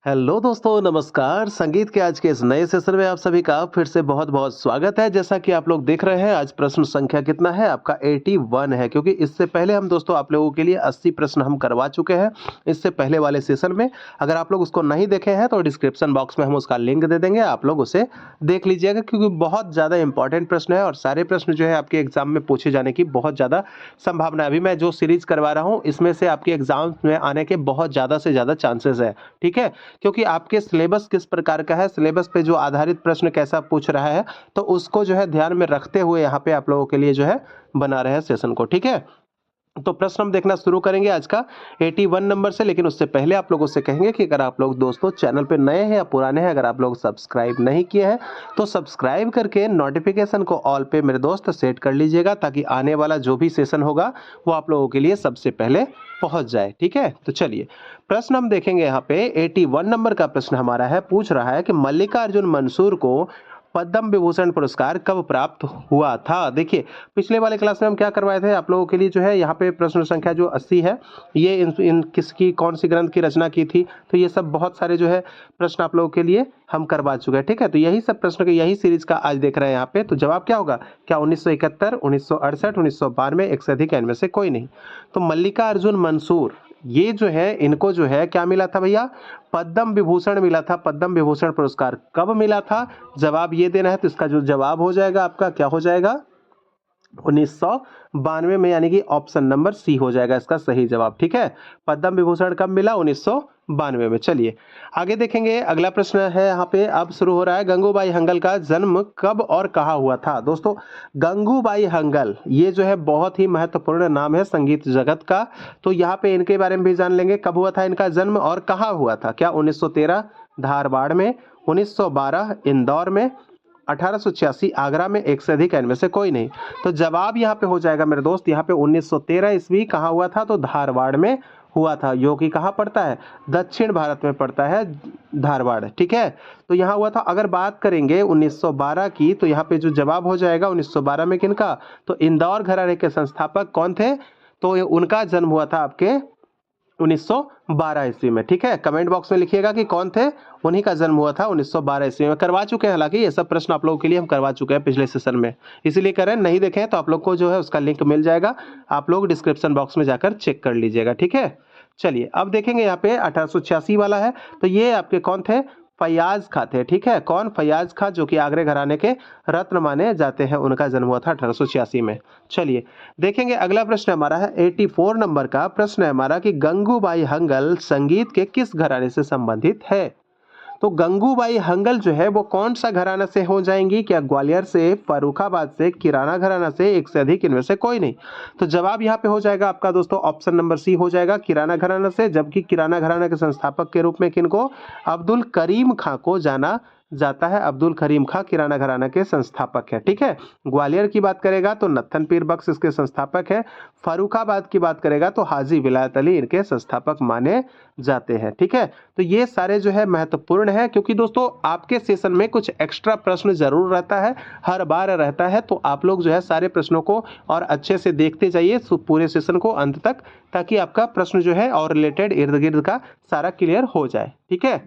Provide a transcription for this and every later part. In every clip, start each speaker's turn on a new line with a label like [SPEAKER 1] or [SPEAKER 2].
[SPEAKER 1] Hello दोस्तों, नमस्कार। संगीत के आज के इस नए सेशन में आप सभी का फिर से बहुत-बहुत स्वागत है। जैसा कि आप लोग देख रहे हैं, आज प्रश्न संख्या कितना है? आपका 81 है, क्योंकि इससे पहले हम दोस्तों आप लोगों के लिए 80 प्रश्न हम करवा चुके हैं, इससे पहले वाले सेशन में। अगर आप लोग उसको नहीं देखे हैं, तो डिस्क्रिप्शन बॉक्स में हम उसका लिंक दे देंगे, आप लोग उसे देख लीजिएगा, क्योंकि बहुत ज़्यादा इंपॉर्टेंट प्रश्न है और सारे प्रश्न जो है आपके एग्ज़ाम में पूछे जाने की बहुत ज़्यादा संभावना है। अभी मैं जो सीरीज़ करवा रहा हूँ, इसमें से आपके एग्ज़ाम में आने के बहुत ज़्यादा से ज़्यादा चांसेस है, ठीक है? क्योंकि आपके सिलेबस किस प्रकार का है, सिलेबस पे जो आधारित प्रश्न कैसा पूछ रहा है, तो उसको जो है ध्यान में रखते हुए यहाँ पे आप लोगों के लिए जो है बना रहे हैं सेशन को, ठीक है? तो प्रश्न हम देखना शुरू करेंगे आज का 81 नंबर से, लेकिन उससे पहले आप लोगों से कहेंगे कि अगर आप लोग दोस्तों चैनल पे नए हैं या पुराने हैं, अगर आप लोग सब्सक्राइब नहीं किए हैं, तो सब्सक्राइब करके नोटिफिकेशन को ऑल पे मेरे दोस्त सेट कर लीजिएगा, ताकि आने वाला जो भी सेशन होगा वो आप लोगों के लिए सबसे पहले पहुंच जाए, ठीक है? तो चलिए प्रश्न हम देखेंगे यहाँ पे 81 नंबर का प्रश्न हमारा है, पूछ रहा है कि मल्लिकार्जुन मंसूर को पद्म विभूषण पुरस्कार कब प्राप्त हुआ था? देखिए, पिछले वाले क्लास में हम क्या करवाए थे आप लोगों के लिए, जो है यहाँ पे प्रश्न संख्या जो 80 है, ये इन किसकी कौन सी ग्रंथ की रचना की थी, तो ये सब बहुत सारे जो है प्रश्न आप लोगों के लिए हम करवा चुके हैं, ठीक है? तो यही सब प्रश्न के यही सीरीज का आज देख रहे हैं यहाँ पे। तो जवाब क्या होगा? क्या 1971, 1968, 1992, एक से अधिक या इनमें से कोई नहीं? तो मल्लिका अर्जुन मंसूर, ये जो है इनको जो है क्या मिला था भैया? पद्म विभूषण मिला था। पद्म विभूषण पुरस्कार कब मिला था? जवाब ये देना है, तो इसका जो जवाब हो जाएगा आपका क्या हो जाएगा? 1992 में, यानी कि ऑप्शन नंबर सी हो जाएगा इसका सही जवाब, ठीक है? पद्म विभूषण कब मिला? 1992 में। चलिए आगे देखेंगे, अगला प्रश्न है यहाँ पे, अब शुरू हो रहा है। गंगूबाई हंगल का जन्म कब और कहाँ हुआ था? दोस्तों, गंगूबाई हंगल ये जो है बहुत ही महत्वपूर्ण नाम है संगीत जगत का, तो यहाँ पे इनके बारे में भी जान लेंगे, कब हुआ था इनका जन्म और कहाँ हुआ था। क्या 1913 धारवाड़ में, 1912 इंदौर में, 1886 आगरा में, एक से अधिक इनमें से कोई नहीं? तो जवाब यहाँ पे हो जाएगा मेरे दोस्त, यहाँ पे 1913 ईस्वी कहाँ हुआ था? तो धारवाड़ में हुआ था, जो कि कहाँ पड़ता है? दक्षिण भारत में पड़ता है धारवाड़, ठीक है? तो यहाँ हुआ था। अगर बात करेंगे 1912 की, तो यहाँ पे जो जवाब हो जाएगा 1912 में किनका? तो इंदौर घराने के संस्थापक कौन थे? तो उनका जन्म हुआ था आपके 1912 ईस्वी में, ठीक है? कमेंट बॉक्स में लिखिएगा कि कौन थे, उन्हीं का जन्म हुआ था 1912 ईस्वी में। करवा चुके हैं, हालांकि ये सब प्रश्न आप लोगों के लिए हम करवा चुके हैं पिछले सेशन में, इसीलिए करें। नहीं देखें तो आप लोग को जो है उसका लिंक मिल जाएगा, आप लोग डिस्क्रिप्शन बॉक्स में जाकर चेक कर लीजिएगा, ठीक है? चलिए अब देखेंगे यहाँ पे 1886 वाला है, तो ये आपके कौन थे? फैयाज खां थे, ठीक है? कौन? फैयाज खां, जो कि आगरे घराने के रत्न माने जाते हैं, उनका जन्म हुआ था 1886 में। चलिए देखेंगे, अगला प्रश्न हमारा है 84 नंबर का प्रश्न है हमारा कि गंगूबाई हंगल संगीत के किस घराने से संबंधित है? तो गंगूबाई हंगल जो है वो कौन सा घराना से हो जाएंगी? क्या ग्वालियर से, फर्रुखाबाद से, किराना घराना से, एक से अधिक इनमें से कोई नहीं? तो जवाब यहाँ पे हो जाएगा आपका दोस्तों ऑप्शन नंबर सी हो जाएगा, किराना घराना से। जबकि किराना घराना के संस्थापक के रूप में किनको? अब्दुल करीम खां को जाना जाता है। अब्दुल करीम खां किराना घराना के संस्थापक है, ठीक है? ग्वालियर की बात करेगा तो नत्थन पीर बख्श इसके संस्थापक है। फर्रुखाबाद की बात करेगा तो हाजी विलायत अली इनके संस्थापक माने जाते हैं, ठीक है? तो ये सारे जो है महत्वपूर्ण है, क्योंकि दोस्तों आपके सेशन में कुछ एक्स्ट्रा प्रश्न जरूर रहता है, हर बार रहता है, तो आप लोग जो है सारे प्रश्नों को और अच्छे से देखते जाइए पूरे सेशन को अंत तक, ताकि आपका प्रश्न जो है और रिलेटेड इर्द गिर्द का सारा क्लियर हो जाए, ठीक है?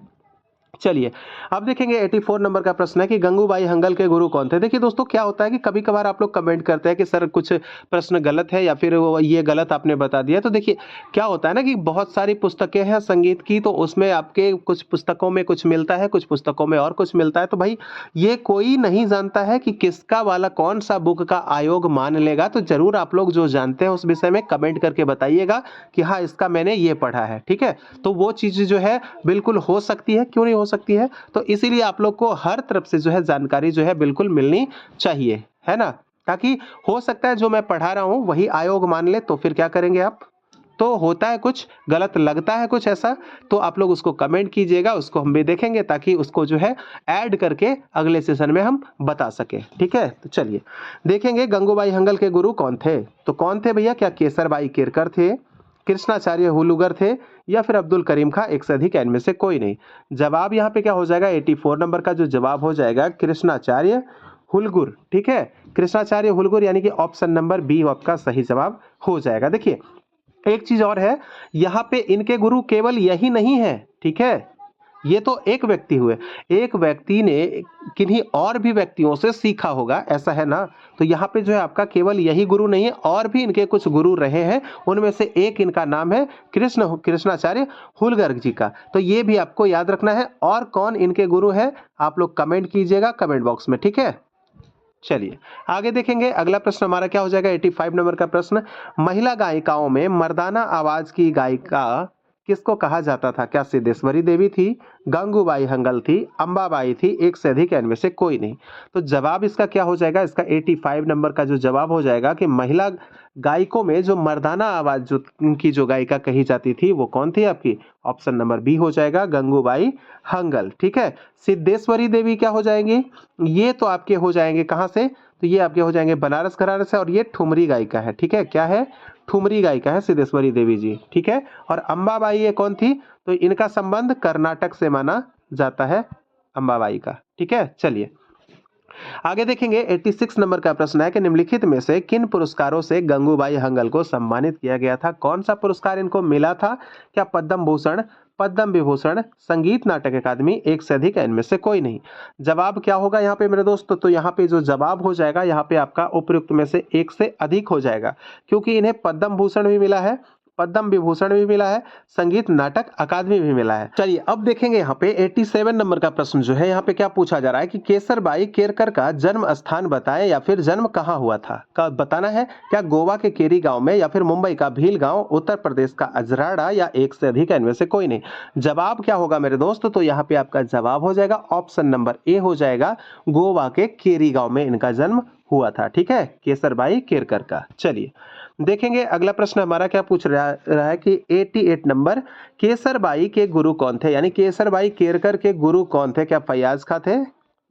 [SPEAKER 1] चलिए अब देखेंगे 84 नंबर का प्रश्न है कि गंगूबाई हंगल के गुरु कौन थे? देखिए दोस्तों, क्या होता है कि कभी कभार आप लोग कमेंट करते हैं कि सर कुछ प्रश्न गलत है या फिर ये गलत आपने बता दिया। तो देखिए क्या होता है ना कि बहुत सारी पुस्तकें हैं संगीत की, तो उसमें आपके कुछ पुस्तकों में कुछ मिलता है, कुछ पुस्तकों में और कुछ मिलता है। तो भाई ये कोई नहीं जानता है कि किसका वाला कौन सा बुक का आयोग मान लेगा। तो जरूर आप लोग जो जानते हैं उस विषय में कमेंट करके बताइएगा कि हाँ इसका मैंने ये पढ़ा है, ठीक है? तो वो चीज़ जो है बिल्कुल हो सकती है, क्यों नहीं हो सकती है? तो इसीलिए आप लोग को हर तरफ से जो है जानकारी जो है बिल्कुल मिलनी चाहिए, है ना? ताकि हो सकता है जो मैं पढ़ा रहा हूं वही आयोग मान ले, तो फिर क्या करेंगे आप? तो होता है कुछ गलत, लगता है कुछ ऐसा, तो आप लोग उसको कमेंट कीजिएगा, उसको हम भी देखेंगे, ताकि उसको जो है ऐड करके अगले सेशन में हम बता सके, ठीक है? तो चलिए देखेंगे गंगूबाई हंगल के गुरु कौन थे। तो कौन थे भैया? क्या केसरबाई केरकर थे, कृष्णाचार्य हुलुगर थे, या फिर अब्दुल करीम खां, एक से अधिक इनमें से कोई नहीं? जवाब यहाँ पे क्या हो जाएगा? 84 नंबर का जो जवाब हो जाएगा कृष्णाचार्य हुलगुर, ठीक है? कृष्णाचार्य हुलगुर, यानी कि ऑप्शन नंबर बी आपका सही जवाब हो जाएगा। देखिए एक चीज और है, यहाँ पे इनके गुरु केवल यही नहीं है, ठीक है? ये तो एक व्यक्ति हुए, एक व्यक्ति ने किन्हीं और भी व्यक्तियों से सीखा होगा, ऐसा है ना। तो यहाँ पे जो है आपका केवल यही गुरु नहीं है, और भी इनके कुछ गुरु रहे हैं, उनमें से एक इनका नाम है कृष्णाचार्य हुलगर्ग जी का। तो ये भी आपको याद रखना है। और कौन इनके गुरु है आप लोग कमेंट कीजिएगा कमेंट बॉक्स में, ठीक है। चलिए आगे देखेंगे। अगला प्रश्न हमारा क्या हो जाएगा, 85 नंबर का प्रश्न। महिला गायिकाओं में मर्दाना आवाज की गायिका किसको कहा जाता था? क्या सिद्धेश्वरी देवी थी, गंगूबाई हंगल थी, अंबाबाई थी, एक से अधिक या इनमें से कोई नहीं? तो जवाब इसका क्या हो जाएगा, इसका 85 नंबर का जो जवाब हो जाएगा कि महिला गायकों में जो मर्दाना आवाज जो की जो गायिका कही जाती थी वो कौन थी आपकी? ऑप्शन नंबर बी हो जाएगा, गंगूबाई हंगल, ठीक है। सिद्धेश्वरी देवी क्या हो जाएंगी? ये तो आपके हो जाएंगे कहाँ से? तो ये आपके हो जाएंगे बनारस घराने से, और ये ठुमरी गायिका है, ठीक है। क्या है? ठुमरी गायिका है सिद्धेश्वरी देवी जी, ठीक है। और अंबाबाई ये कौन थी? तो इनका संबंध कर्नाटक से माना जाता है, अंबाबाई का, ठीक है। चलिए आगे देखेंगे। 86 नंबर का प्रश्न है कि निम्नलिखित में से किन पुरस्कारों से गंगूबाई हंगल को सम्मानित किया गया था? कौन सा पुरस्कार इनको मिला था? क्या पद्म भूषण, पद्म विभूषण, संगीत नाटक अकादमी, एक से अधिक, इनमें से कोई नहीं? जवाब क्या होगा यहाँ पे मेरे दोस्त? तो यहाँ पे जो जवाब हो जाएगा यहाँ पे आपका उपयुक्त में से एक से अधिक हो जाएगा, क्योंकि इन्हें पद्म भूषण भी मिला है, पद्म विभूषण भी मिला है, संगीत नाटक अकादमी भी मिला है। चलिए अब देखेंगे यहाँ पे 87 नंबर का प्रश्न जो है यहाँ पे क्या पूछा जा रहा है कि केसरबाई केरकर का जन्म स्थान बताएं या फिर जन्म कहाँ हुआ था? का बताना है। क्या गोवा के केरी गांव में, या फिर मुंबई का भील गांव, उत्तर प्रदेश का अजराड़ा, या एक से अधिक, इनमें से कोई नहीं? जवाब क्या होगा मेरे दोस्त? तो यहाँ पे आपका जवाब हो जाएगा ऑप्शन नंबर ए हो जाएगा, गोवा के केरी गांव में इनका जन्म हुआ था, ठीक है, केसरबाई केरकर का। चलिए देखेंगे अगला प्रश्न हमारा क्या पूछ रहा है कि 88 नंबर, केसरबाई के गुरु कौन थे? यानी केसरबाई केरकर के गुरु कौन थे? क्या फैयाज खां थे,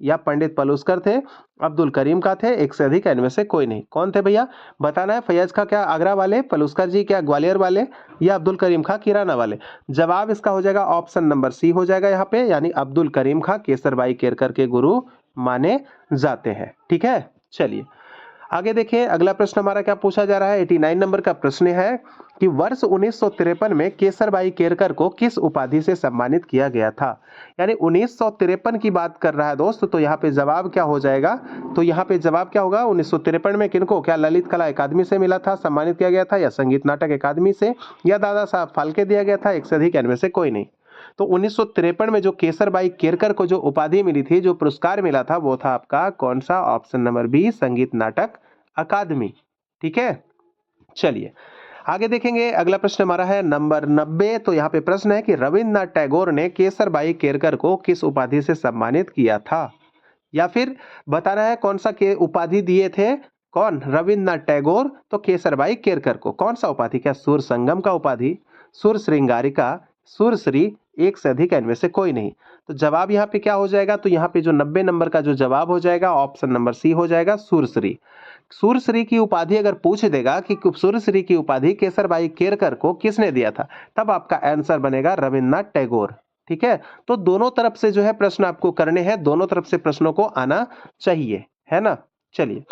[SPEAKER 1] या पंडित पलुस्कर थे, अब्दुल करीम खां थे, एक से अधिक, इनमें से कोई नहीं? कौन थे भैया बताना है। फैयाज खां क्या आगरा वाले, पलुस्कर जी क्या ग्वालियर वाले, या अब्दुल करीम खां किराना वाले? जवाब इसका हो जाएगा ऑप्शन नंबर सी हो जाएगा यहाँ पे, यानी अब्दुल करीम खां केसरबाई केरकर के गुरु माने जाते हैं, ठीक है। चलिए आगे देखिए अगला प्रश्न हमारा क्या पूछा जा रहा है। 89 नंबर का प्रश्न है कि वर्ष 1953 में केसरबाई केरकर को किस उपाधि से सम्मानित किया गया था? यानी 1953 की बात कर रहा है दोस्त, तो यहाँ पे जवाब क्या हो जाएगा? तो यहाँ पे जवाब क्या होगा? 1953 में किनको, क्या ललित कला अकादमी से मिला था, सम्मानित किया गया था, या संगीत नाटक अकादमी से, या दादा साहब फाल्के दिया गया था, एक से अधिक, इनमें से कोई नहीं? तो 1953 में जो केसरबाई केरकर को जो उपाधि मिली थी, जो पुरस्कार मिला था, वो था आपका कौन सा? ऑप्शन नंबर बी, संगीत नाटक अकादमी, ठीक है। चलिए आगे देखेंगे अगला प्रश्न हमारा है नंबर 90। तो यहाँ पे प्रश्न है कि रविन्द्रनाथ टैगोर ने केसरबाई केरकर को किस उपाधि से सम्मानित किया था? या फिर बताना है कौन सा के उपाधि दिए थे? कौन? रविन्द्रनाथ टैगोर तो केसरबाई केरकर को कौन सा उपाधि? क्या सुर संगम का उपाधि, सुर श्रृंगारिका, सुरश्री, एक से अधिक, इनमें से कोई नहीं? तो जवाब यहाँ पे क्या हो जाएगा? तो यहाँ पे जो 90 नंबर का जो जवाब हो जाएगा ऑप्शन नंबर सी हो जाएगा, सुरश्री। सुरश्री की उपाधि अगर पूछ देगा कि सुरश्री की उपाधि केसरबाई केरकर को किसने दिया था, तब आपका आंसर बनेगा रविन्द्रनाथ टैगोर, ठीक है। तो दोनों तरफ से जो है प्रश्न आपको करने हैं, दोनों तरफ से प्रश्नों को आना चाहिए, है ना। चलिए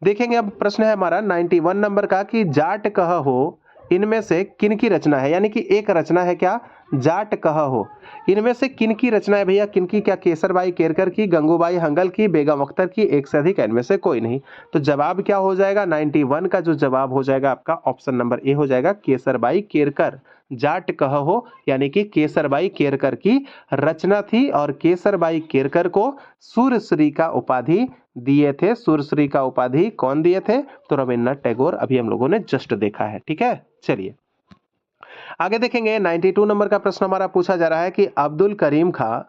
[SPEAKER 1] देखेंगे अब प्रश्न है हमारा 91 नंबर का कि जाट कह हो इनमें से किन की रचना है? यानी कि एक रचना है क्या? जाट कह हो, इनमें से किन की रचना है भैया? किन की? क्या केसरबाई केरकर की, गंगूबाई हंगल की, बेगम अख्तर की, एक से अधिक, इनमें से कोई नहीं? तो जवाब क्या हो जाएगा? 91 का जो जवाब हो जाएगा आपका ऑप्शन नंबर ए हो जाएगा, केसरबाई केरकर। जाट कह हो यानी कि केसरबाई केरकर की रचना थी, और केसरबाई केरकर को सुरश्री का उपाधि दिए थे। सुरश्री का उपाधि कौन दिए थे? तो रविन्द्रनाथ टैगोर, अभी हम लोगों ने जस्ट देखा है, ठीक है। चलिए आगे देखेंगे 92 नंबर का प्रश्न हमारा पूछा जा रहा है कि अब्दुल करीम खां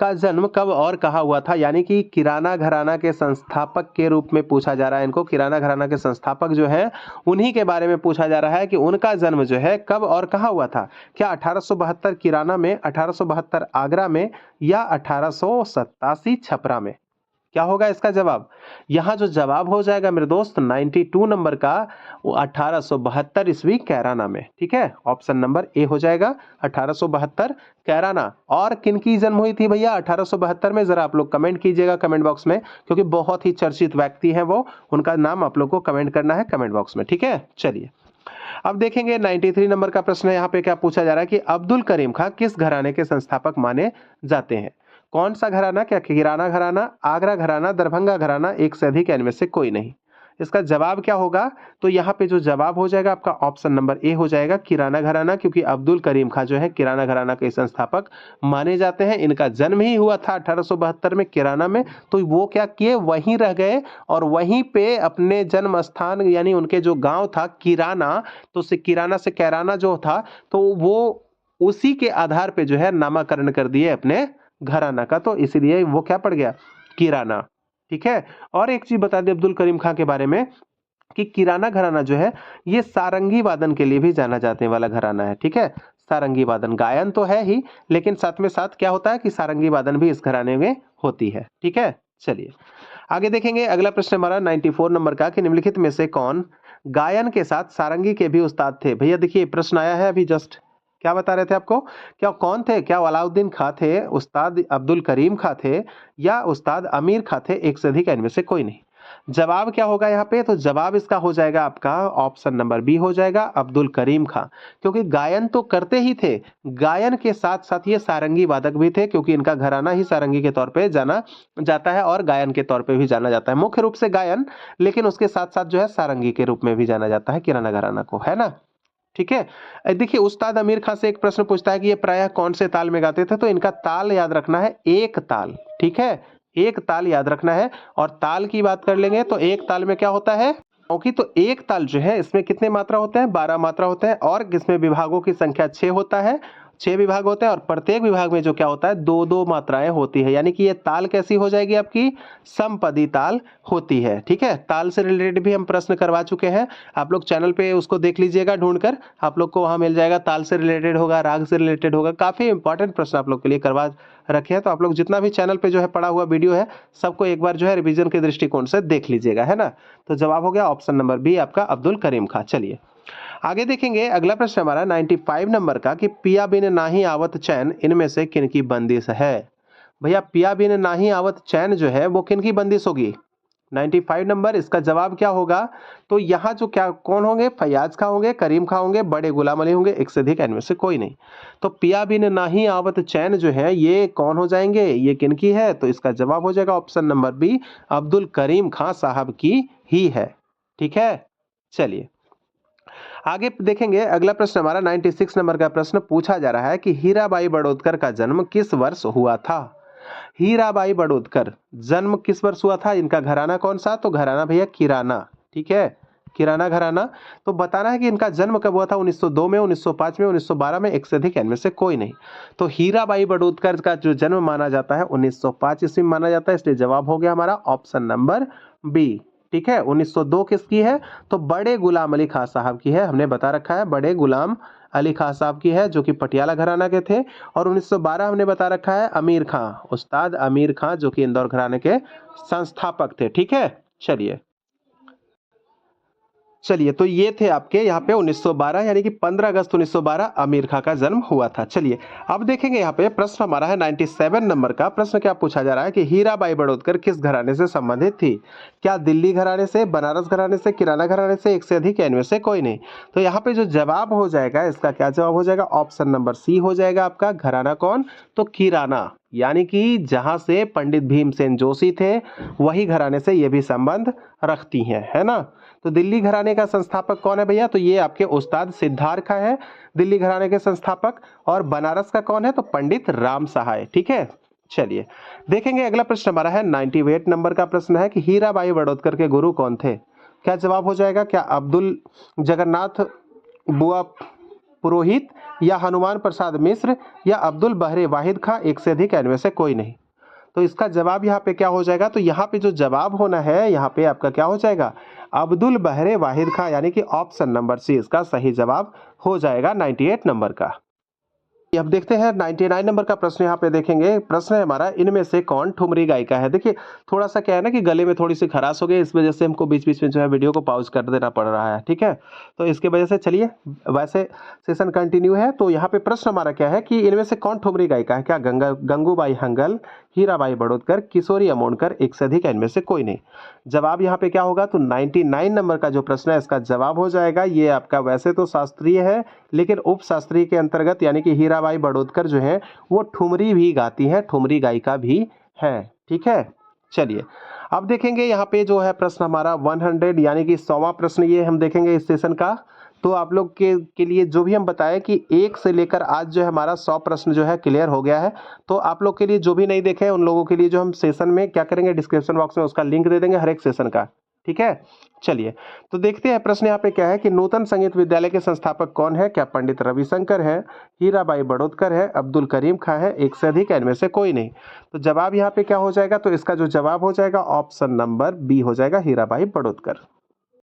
[SPEAKER 1] का जन्म कब और कहाँ हुआ था? यानी कि किराना घराना के संस्थापक के रूप में पूछा जा रहा है इनको। किराना घराना के संस्थापक जो है उन्हीं के बारे में पूछा जा रहा है कि उनका जन्म जो है कब और कहाँ हुआ था। क्या 1872 किराना में, 1872 आगरा में, या 1887 छपरा में? क्या होगा इसका जवाब? यहाँ जो जवाब हो जाएगा मेरे दोस्त 92 नंबर का, वो 1872 ईस्वी कैराना में, ठीक है। ऑप्शन नंबर ए हो जाएगा 1872 कैराना। और किन की जन्म हुई थी भैया 1872 में? जरा आप लोग कमेंट कीजिएगा कमेंट बॉक्स में, क्योंकि बहुत ही चर्चित व्यक्ति हैं वो, उनका नाम आप लोग को कमेंट करना है कमेंट बॉक्स में, ठीक है। चलिए अब देखेंगे 93 नंबर का प्रश्न है, यहाँ पे क्या पूछा जा रहा है कि अब्दुल करीम खां किस घराने के संस्थापक माने जाते हैं? कौन सा घराना? क्या किराना घराना, आगरा घराना, दरभंगा घराना, एक से अधिक या इनमें से कोई नहीं? इसका जवाब क्या होगा? तो यहाँ पे जो जवाब हो जाएगा आपका ऑप्शन नंबर ए हो जाएगा, किराना घराना, क्योंकि अब्दुल करीम खां जो है किराना घराना के संस्थापक माने जाते हैं। इनका जन्म ही हुआ था 1872 में किराना में, तो वो क्या किए, वहीं रह गए और वहीं पे अपने जन्म स्थान यानी उनके जो गांव था किराना, तो से किराना से कैराना जो था, तो वो उसी के आधार पे जो है नामकरण कर दिए अपने घराना का, तो इसीलिए वो क्या पड़ गया, किराना। ठीक है। और एक चीज बता दें अब्दुल करीम खां के बारे में कि किराना घराना जो है ये सारंगी वादन के लिए भी जाना जाने वाला घराना है। ठीक है। सारंगी वादन, गायन तो है ही लेकिन साथ में साथ क्या होता है कि सारंगी वादन भी इस घराने में होती है। ठीक है। चलिए आगे देखेंगे। अगला प्रश्न हमारा 94 नंबर का कि निम्नलिखित में से कौन गायन के साथ सारंगी के भी उस्ताद थे? भैया देखिए प्रश्न आया है अभी जस्ट, क्या बता रहे थे आपको, क्या कौन थे? क्या अलाउद्दीन खां थे, उस्ताद अब्दुल करीम खां थे या उस्ताद अमीर खां थे, एक से अधिक या इनमें से कोई नहीं? जवाब क्या होगा यहाँ पे? तो जवाब इसका हो जाएगा आपका ऑप्शन नंबर बी हो जाएगा, अब्दुल करीम खां, क्योंकि गायन तो करते ही थे, गायन के साथ साथ ये सारंगी वादक भी थे, क्योंकि इनका घराना ही सारंगी के तौर पे जाना जाता है और गायन के तौर पे भी जाना जाता है, मुख्य रूप से गायन, लेकिन उसके साथ साथ जो है सारंगी के रूप में भी जाना जाता है किराना घराना को, है ना। ठीक है। देखिए उस्ताद अमीर खां से एक प्रश्न पूछता है कि ये प्रायः कौन से ताल में गाते थे, तो इनका ताल याद रखना है, एक ताल। ठीक है, एक ताल याद रखना है। और ताल की बात कर लेंगे तो एक ताल में क्या होता है, क्योंकि तो एक ताल जो है इसमें कितने मात्रा होते हैं, 12 मात्रा होते हैं, और इसमें विभागों की संख्या 6 होता है, 6 विभाग होते हैं, और प्रत्येक विभाग में जो क्या होता है, 2-2 मात्राएं होती है, यानी कि ये ताल कैसी हो जाएगी आपकी, समपदी ताल होती है। ठीक है। ताल से रिलेटेड भी हम प्रश्न करवा चुके हैं, आप लोग चैनल पे उसको देख लीजिएगा ढूंढकर, आप लोग को वहां मिल जाएगा, ताल से रिलेटेड होगा, राग से रिलेटेड होगा, काफी इंपॉर्टेंट प्रश्न आप लोग के लिए करवा रखे हैं। तो आप लोग जितना भी चैनल पे जो है पड़ा हुआ वीडियो है सबको एक बार जो है रिवीजन के दृष्टिकोण से देख लीजिएगा, है ना। तो जवाब हो गया ऑप्शन नंबर बी आपका, अब्दुल करीम खां। चलिए आगे देखेंगे। अगला प्रश्न हमारा 95 नंबर का कि पिया बिन नाही आवत चैन इनमें से किनकी बंदिश है? भैया पिया बिन नाही आवत चैन जो है वो किनकी बंदिश होगी? 95 नंबर, इसका जवाब क्या होगा? तो यहाँ जो क्या कौन होंगे, फैयाज खां होंगे, करीम खां होंगे, बड़े गुलाम अली होंगे, एक से अधिक इनमें से कोई नहीं। तो पिया बिन नाही आवत चैन जो है ये कौन हो जाएंगे, ये किनकी है? तो इसका जवाब हो जाएगा option number B, Abdul Karim खां साहब की ही है। ठीक है। चलिए आगे देखेंगे। अगला प्रश्न हमारा 96 नंबर का प्रश्न पूछा जा रहा है कि हीराबाई बड़ौदकर का जन्म किस वर्ष हुआ था? हीराबाई बड़ौदकर जन्म किस वर्ष हुआ था? इनका घराना कौन सा? तो घराना भैया किराना। ठीक है, किराना घराना। तो बताना है कि इनका जन्म कब हुआ था, 1902 में, 1905 में, 1912 में, एक से अधिक इनमें से कोई नहीं। तो हीराबाई बड़ौदकर का जो जन्म माना जाता है 1905 ईस्वी में माना जाता है, इसलिए जवाब हो गया हमारा ऑप्शन नंबर बी। ठीक है। 1902 किसकी है? तो बड़े गुलाम अली खां साहब की है, हमने बता रखा है, बड़े गुलाम अली खां साहब की है, जो कि पटियाला घराना के थे। और 1912 हमने बता रखा है अमीर खां, उस्ताद अमीर खां, जो कि इंदौर घराने के संस्थापक थे। ठीक है। चलिए तो ये थे आपके यहाँ पे 1912 यानी कि 15 अगस्त 1912 अमीर खां का जन्म हुआ था। चलिए अब देखेंगे यहाँ पे प्रश्न हमारा है 97 नंबर का। प्रश्न क्या पूछा जा रहा है कि हीराबाई बड़ौदकर किस घराने से संबंधित थी? क्या दिल्ली घराने से, बनारस घराने से, किराना घराने से, एक से अधिक या इनमें से कोई नहीं? तो यहाँ पे जो जवाब हो जाएगा इसका क्या जवाब हो जाएगा? ऑप्शन नंबर सी हो जाएगा आपका। घराना कौन? तो किराना, यानी कि जहां से पंडित भीमसेन जोशी थे वही घराने से ये भी संबंध रखती हैं, है ना। तो दिल्ली घराने का संस्थापक कौन है भैया? तो ये आपके उस्ताद सिद्धार्थ खां है दिल्ली घराने के संस्थापक। और बनारस का कौन है? तो पंडित राम सहाय। ठीक है। चलिए देखेंगे अगला प्रश्न हमारा है 98 नंबर का प्रश्न है कि हीराबाई बड़ौदकर के गुरु कौन थे? क्या जवाब हो जाएगा? क्या अब्दुल जगन्नाथ बुआ पुरोहित, या हनुमान प्रसाद मिश्र, या अब्दुल बहरे वाहिद खां, एक से अधिक इनमें से कोई नहीं? तो इसका जवाब यहाँ पे क्या हो जाएगा? तो यहाँ पे जो जवाब होना है यहाँ पे आपका क्या हो जाएगा? अब्दुल बहरे वाहिद खां, यानी कि ऑप्शन नंबर सी इसका सही जवाब हो जाएगा 98 नंबर का। अब देखते हैं 99 नंबर का प्रश्न। यहाँ पे देखेंगे प्रश्न है हमारा, इनमें से कौन ठुमरी गायिका है? देखिए थोड़ा सा क्या है ना कि गले में थोड़ी सी खराश हो गई, इस वजह से हमको बीच बीच में जो है वीडियो को पॉज कर देना पड़ रहा है। ठीक है। तो इसके वजह से चलिए वैसे सेशन कंटिन्यू है। तो यहाँ पे प्रश्न हमारा क्या है कि इनमें से कौन ठुमरी गायिका है? क्या गंगूबाई हंगल, हीराबाई बड़ौदकर, किशोरी अमोणकर, एक से अधिक, इनमें से कोई नहीं। जवाब यहाँ पे क्या होगा, तो 99 नंबर का जो प्रश्न है इसका जवाब हो जाएगा, ये आपका वैसे तो शास्त्रीय है लेकिन उपशास्त्रीय के अंतर्गत, यानी कि हीराबाई बड़ौदकर जो है वो ठुमरी भी गाती हैं, ठुमरी गायिका भी है। ठीक है, चलिए अब देखेंगे यहाँ पे जो है प्रश्न हमारा 100 यानी कि 100वां प्रश्न ये हम देखेंगे इस सेशन का। तो आप लोग के लिए जो भी हम बताएं कि 1 से लेकर आज जो है हमारा 100 प्रश्न जो है क्लियर हो गया है। तो आप लोग के लिए जो भी नहीं देखे उन लोगों के लिए जो हम सेशन में क्या करेंगे, डिस्क्रिप्शन बॉक्स में उसका लिंक दे देंगे हर एक सेशन का। ठीक है, चलिए तो देखते हैं प्रश्न यहाँ पे क्या है कि नूतन संगीत विद्यालय के संस्थापक कौन है। क्या पंडित रविशंकर है, हीराबाई बड़ौदकर है, अब्दुल करीम खां है, एक से अधिक, इनमें से कोई नहीं। तो जवाब यहाँ पे क्या हो जाएगा, तो इसका जो जवाब हो जाएगा ऑप्शन नंबर बी हो जाएगा, हीराबाई बड़ौदकर।